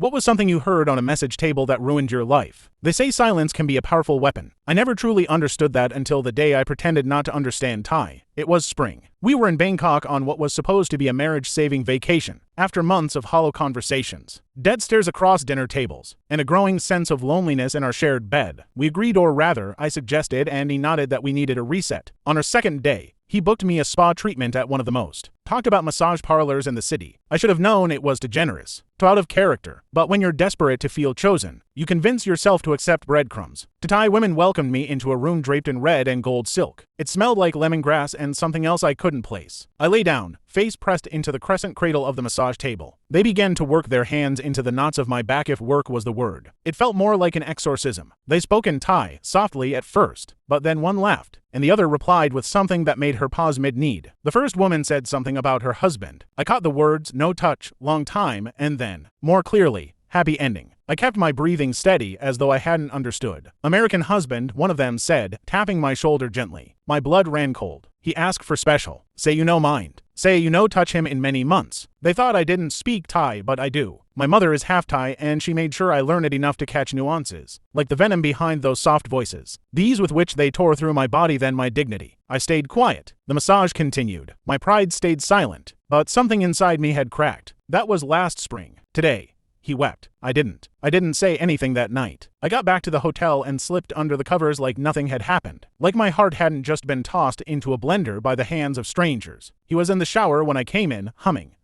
What was something you heard on a message table that ruined your life? They say silence can be a powerful weapon. I never truly understood that until the day I pretended not to understand Thai. It was spring. We were in Bangkok on what was supposed to be a marriage-saving vacation. After months of hollow conversations, dead stares across dinner tables, and a growing sense of loneliness in our shared bed, we agreed, or rather, I suggested, and he nodded that we needed a reset. On our second day, he booked me a spa treatment at one of the most talked about massage parlors in the city. I should have known it was too generous, too out of character. But when you're desperate to feel chosen, you convince yourself to accept breadcrumbs. The Thai women welcomed me into a room draped in red and gold silk. It smelled like lemongrass and something else I couldn't place. I lay down, face pressed into the crescent cradle of the massage table. They began to work their hands into the knots of my back, if work was the word. It felt more like an exorcism. They spoke in Thai, softly at first, but then one laughed, and the other replied with something that made her pause mid-need. The first woman said something about her husband. I caught the words, no touch, long time, and then, more clearly, happy ending. I kept my breathing steady as though I hadn't understood. American husband, one of them said, tapping my shoulder gently. My blood ran cold. He asked for special. Say you no mind. Say you no touch him in many months. They thought I didn't speak Thai, but I do. My mother is half Thai, and she made sure I learned it enough to catch nuances, like the venom behind those soft voices. These with which they tore through my body, then my dignity. I stayed quiet. The massage continued. My pride stayed silent, but something inside me had cracked. That was last spring. Today, he wept. I didn't. I didn't say anything that night. I got back to the hotel and slipped under the covers like nothing had happened. Like my heart hadn't just been tossed into a blender by the hands of strangers. He was in the shower when I came in, humming.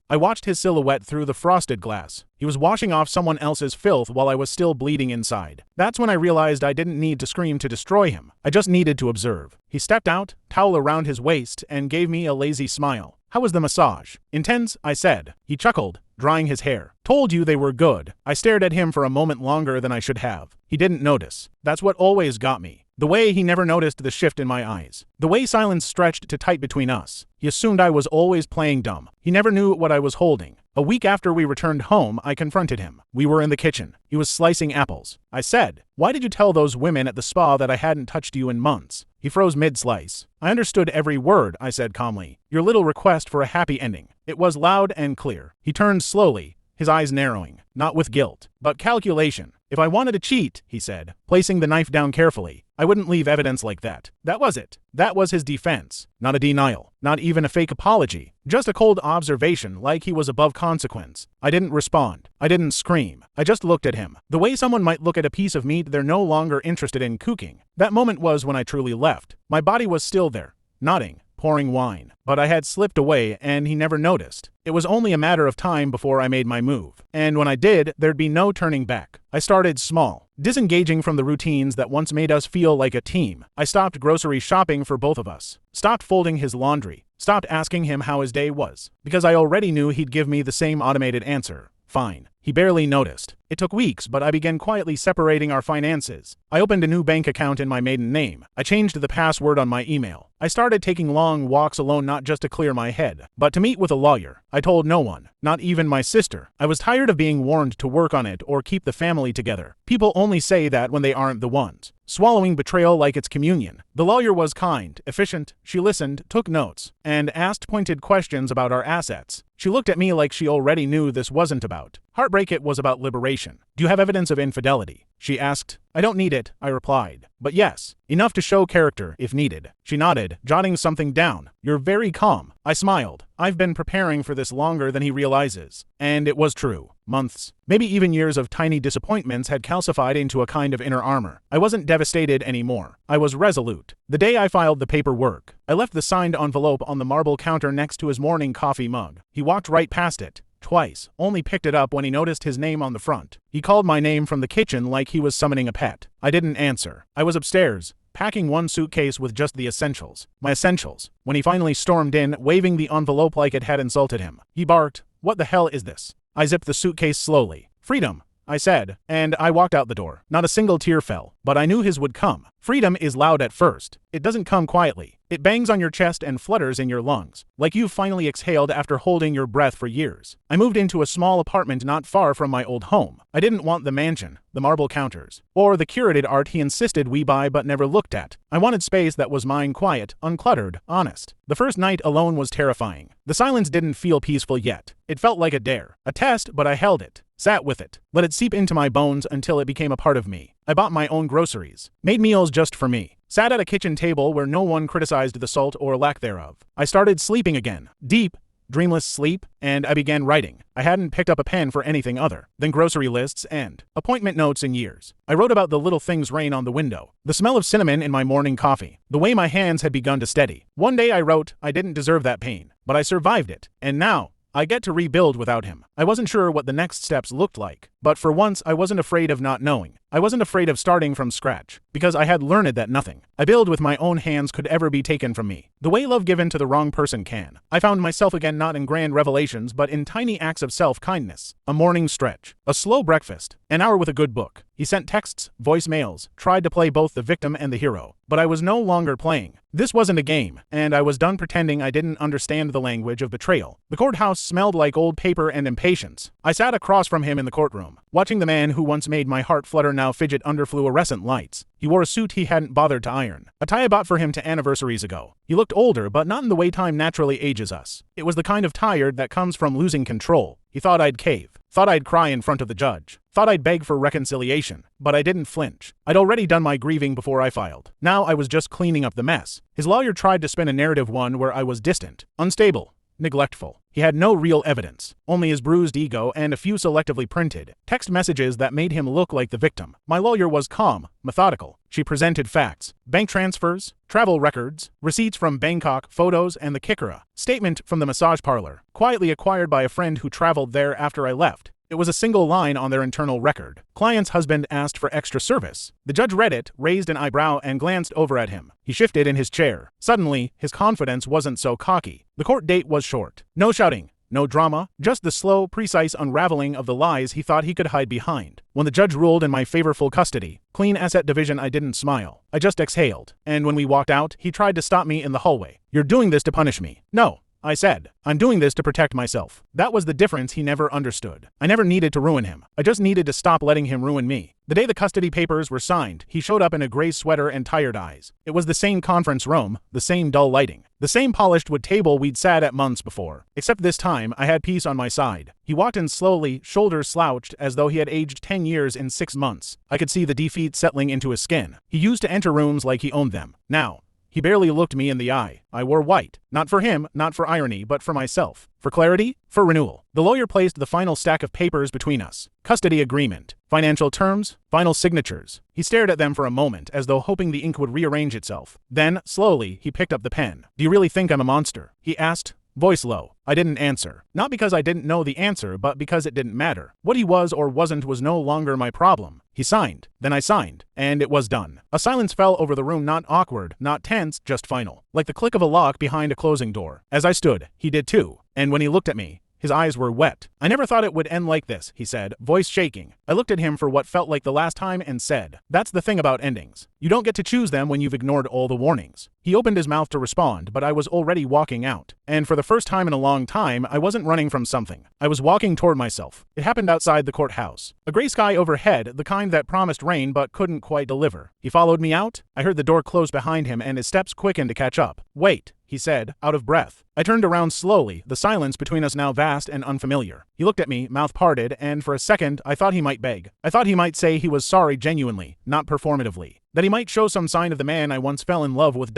I watched his silhouette through the frosted glass. He was washing off someone else's filth while I was still bleeding inside. That's when I realized I didn't need to scream to destroy him. I just needed to observe. He stepped out, towel around his waist, and gave me a lazy smile. How was the massage? Intense, I said. He chuckled, drying his hair. Told you they were good. I stared at him for a moment longer than I should have. He didn't notice. That's what always got me. The way he never noticed the shift in my eyes. The way silence stretched to tight between us. He assumed I was always playing dumb. He never knew what I was holding. A week after we returned home, I confronted him. We were in the kitchen. He was slicing apples. I said, "Why did you tell those women at the spa that I hadn't touched you in months?" He froze mid-slice. I understood every word, I said calmly. Your little request for a happy ending. It was loud and clear. He turned slowly, his eyes narrowing, not with guilt, but calculation. If I wanted to cheat, he said, placing the knife down carefully, I wouldn't leave evidence like that. That was it. That was his defense. Not a denial. Not even a fake apology. Just a cold observation, like he was above consequence. I didn't respond. I didn't scream. I just looked at him. The way someone might look at a piece of meat they're no longer interested in cooking. That moment was when I truly left. My body was still there, nodding, pouring wine. But I had slipped away, and he never noticed. It was only a matter of time before I made my move. And when I did, there'd be no turning back. I started small, disengaging from the routines that once made us feel like a team. I stopped grocery shopping for both of us, stopped folding his laundry, stopped asking him how his day was, because I already knew he'd give me the same automated answer. Fine. He barely noticed. It took weeks, but I began quietly separating our finances. I opened a new bank account in my maiden name. I changed the password on my email. I started taking long walks alone, not just to clear my head, but to meet with a lawyer. I told no one, not even my sister. I was tired of being warned to work on it or keep the family together. People only say that when they aren't the ones. Swallowing betrayal like it's communion. The lawyer was kind, efficient. She listened, took notes, and asked pointed questions about our assets. She looked at me like she already knew this wasn't about heartbreak, it was about liberation. Do you have evidence of infidelity? She asked. I don't need it, I replied. But yes, enough to show character if needed. She nodded, jotting something down. You're very calm. I smiled. I've been preparing for this longer than he realizes. And it was true. Months, maybe even years of tiny disappointments had calcified into a kind of inner armor. I wasn't devastated anymore. I was resolute. The day I filed the paperwork, I left the signed envelope on the marble counter next to his morning coffee mug. He walked right past it. Twice, only picked it up when he noticed his name on the front. He called my name from the kitchen like he was summoning a pet. I didn't answer. I was upstairs, packing one suitcase with just the essentials. My essentials. When he finally stormed in, waving the envelope like it had insulted him. He barked, "What the hell is this?" I zipped the suitcase slowly. Freedom, I said, and I walked out the door. Not a single tear fell, but I knew his would come. Freedom is loud at first. It doesn't come quietly. It bangs on your chest and flutters in your lungs, like you've finally exhaled after holding your breath for years. I moved into a small apartment not far from my old home. I didn't want the mansion, the marble counters, or the curated art he insisted we buy but never looked at. I wanted space that was mine, quiet, uncluttered, honest. The first night alone was terrifying. The silence didn't feel peaceful yet. It felt like a dare, a test, but I held it. sat with it, let it seep into my bones until it became a part of me. I bought my own groceries, made meals just for me, sat at a kitchen table where no one criticized the salt or lack thereof. I started sleeping again, deep, dreamless sleep, and I began writing. I hadn't picked up a pen for anything other than grocery lists and appointment notes in years. I wrote about the little things rain on the window, the smell of cinnamon in my morning coffee, the way my hands had begun to steady. One day I wrote, I didn't deserve that pain, but I survived it, and now I get to rebuild without him. I wasn't sure what the next steps looked like, but for once I wasn't afraid of not knowing. I wasn't afraid of starting from scratch, because I had learned that nothing I build with my own hands could ever be taken from me, the way love given to the wrong person can. I found myself again not in grand revelations but in tiny acts of self-kindness, a morning stretch, a slow breakfast, an hour with a good book. He sent texts, voicemails, tried to play both the victim and the hero, but I was no longer playing. This wasn't a game, and I was done pretending I didn't understand the language of betrayal. The courthouse smelled like old paper and impatience. I sat across from him in the courtroom, watching the man who once made my heart flutter now fidget under fluorescent lights. He wore a suit he hadn't bothered to iron, a tie I bought for him to anniversaries ago. He looked older, but not in the way time naturally ages us. It was the kind of tired that comes from losing control. He thought I'd cave, thought I'd cry in front of the judge, thought I'd beg for reconciliation, but I didn't flinch. I'd already done my grieving before I filed. Now I was just cleaning up the mess. His lawyer tried to spin a narrative, one where I was distant, unstable, neglectful. He had no real evidence, only his bruised ego and a few selectively printed text messages that made him look like the victim. My lawyer was calm, methodical. She presented facts, bank transfers, travel records, receipts from Bangkok, photos, and the Kikara statement from the massage parlor, quietly acquired by a friend who traveled there after I left. It was a single line on their internal record. Client's husband asked for extra service. The judge read it, raised an eyebrow, and glanced over at him. He shifted in his chair. Suddenly, his confidence wasn't so cocky. The court date was short. No shouting, no drama, just the slow, precise unraveling of the lies he thought he could hide behind. When the judge ruled in my favor, full custody, clean asset division, I didn't smile. I just exhaled. And when we walked out, he tried to stop me in the hallway. "You're doing this to punish me." "No," I said. "I'm doing this to protect myself." That was the difference he never understood. I never needed to ruin him. I just needed to stop letting him ruin me. The day the custody papers were signed, he showed up in a gray sweater and tired eyes. It was the same conference room, the same dull lighting, the same polished wood table we'd sat at months before. Except this time, I had peace on my side. He walked in slowly, shoulders slouched as though he had aged 10 years in 6 months. I could see the defeat settling into his skin. He used to enter rooms like he owned them. Now, he barely looked me in the eye. I wore white. Not for him, not for irony, but for myself. For clarity, for renewal. The lawyer placed the final stack of papers between us. Custody agreement. Financial terms. Final signatures. He stared at them for a moment, as though hoping the ink would rearrange itself. Then, slowly, he picked up the pen. "Do you really think I'm a monster?" he asked, voice low. I didn't answer. Not because I didn't know the answer, but because it didn't matter. What he was or wasn't was no longer my problem. He signed. Then I signed. And it was done. A silence fell over the room, not awkward, not tense, just final. Like the click of a lock behind a closing door. As I stood, he did too. And when he looked at me, his eyes were wet. "I never thought it would end like this," he said, voice shaking. I looked at him for what felt like the last time and said, "That's the thing about endings. You don't get to choose them when you've ignored all the warnings." He opened his mouth to respond, but I was already walking out. And for the first time in a long time, I wasn't running from something. I was walking toward myself. It happened outside the courthouse. A gray sky overhead, the kind that promised rain but couldn't quite deliver. He followed me out. I heard the door close behind him and his steps quickened to catch up. "Wait," he said, out of breath. I turned around slowly, the silence between us now vast and unfamiliar. He looked at me, mouth parted, and for a second I thought he might beg. I thought he might say he was sorry genuinely, not performatively. That he might show some sign of the man I once fell in love with.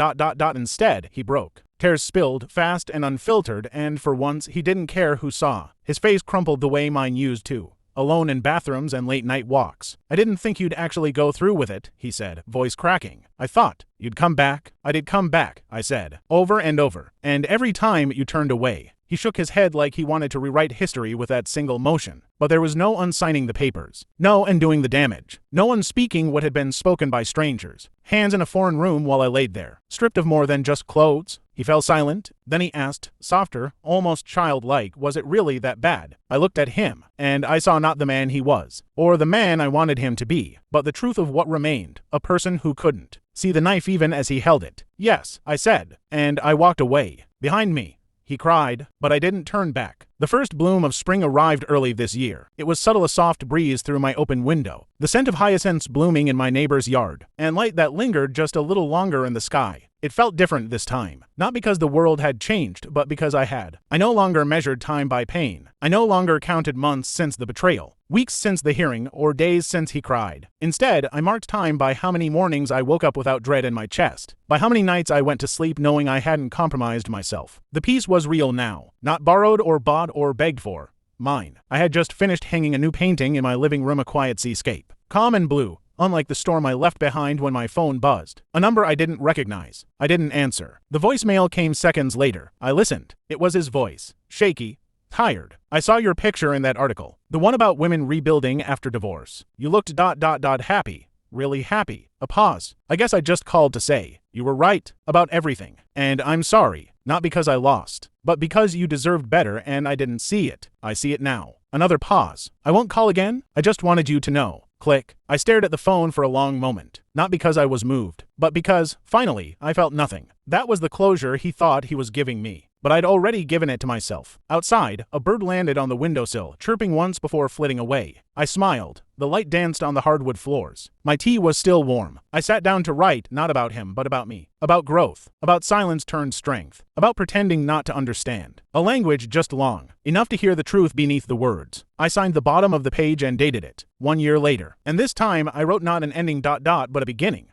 Instead, he broke. Tears spilled, fast and unfiltered, and for once he didn't care who saw. His face crumpled the way mine used to. Alone in bathrooms and late-night walks. "I didn't think you'd actually go through with it," he said, voice cracking. "I thought you'd come back." "I did come back," I said, over and over. "And every time you turned away." He shook his head like he wanted to rewrite history with that single motion. But there was no unsigning the papers. No undoing the damage. No unspeaking what had been spoken by strangers. Hands in a foreign room while I laid there, stripped of more than just clothes. He fell silent. Then he asked, softer, almost childlike, was it really that bad? I looked at him, and I saw not the man he was, or the man I wanted him to be, but the truth of what remained, a person who couldn't see the knife even as he held it. "Yes," I said, and I walked away. Behind me, he cried, but I didn't turn back. The first bloom of spring arrived early this year. It was subtle, a soft breeze through my open window, the scent of hyacinths blooming in my neighbor's yard, and light that lingered just a little longer in the sky. It felt different this time, not because the world had changed, but because I had. I no longer measured time by pain. I no longer counted months since the betrayal, weeks since the hearing, or days since he cried. Instead, I marked time by how many mornings I woke up without dread in my chest, by how many nights I went to sleep knowing I hadn't compromised myself. The peace was real now, not borrowed or bought or begged for. Mine. I had just finished hanging a new painting in my living room, a quiet seascape, calm and blue, unlike the storm I left behind when my phone buzzed. A number I didn't recognize. I didn't answer. The voicemail came seconds later. I listened. It was his voice. Shaky. Tired. I saw your picture in that article. The one about women rebuilding after divorce. You looked happy. Really happy. A pause. I guess I just called to say, you were right about everything. And I'm sorry. Not because I lost, but because you deserved better and I didn't see it. I see it now. Another pause. I won't call again. I just wanted you to know. Click. I stared at the phone for a long moment, not because I was moved, but because, finally, I felt nothing. That was the closure he thought he was giving me, but I'd already given it to myself. Outside, a bird landed on the windowsill, chirping once before flitting away. I smiled. The light danced on the hardwood floors. My tea was still warm. I sat down to write, not about him, but about me. About growth. About silence turned strength. About pretending not to understand. A language just long, enough to hear the truth beneath the words. I signed the bottom of the page and dated it. 1 year later. And this time, I wrote not an ending but a beginning.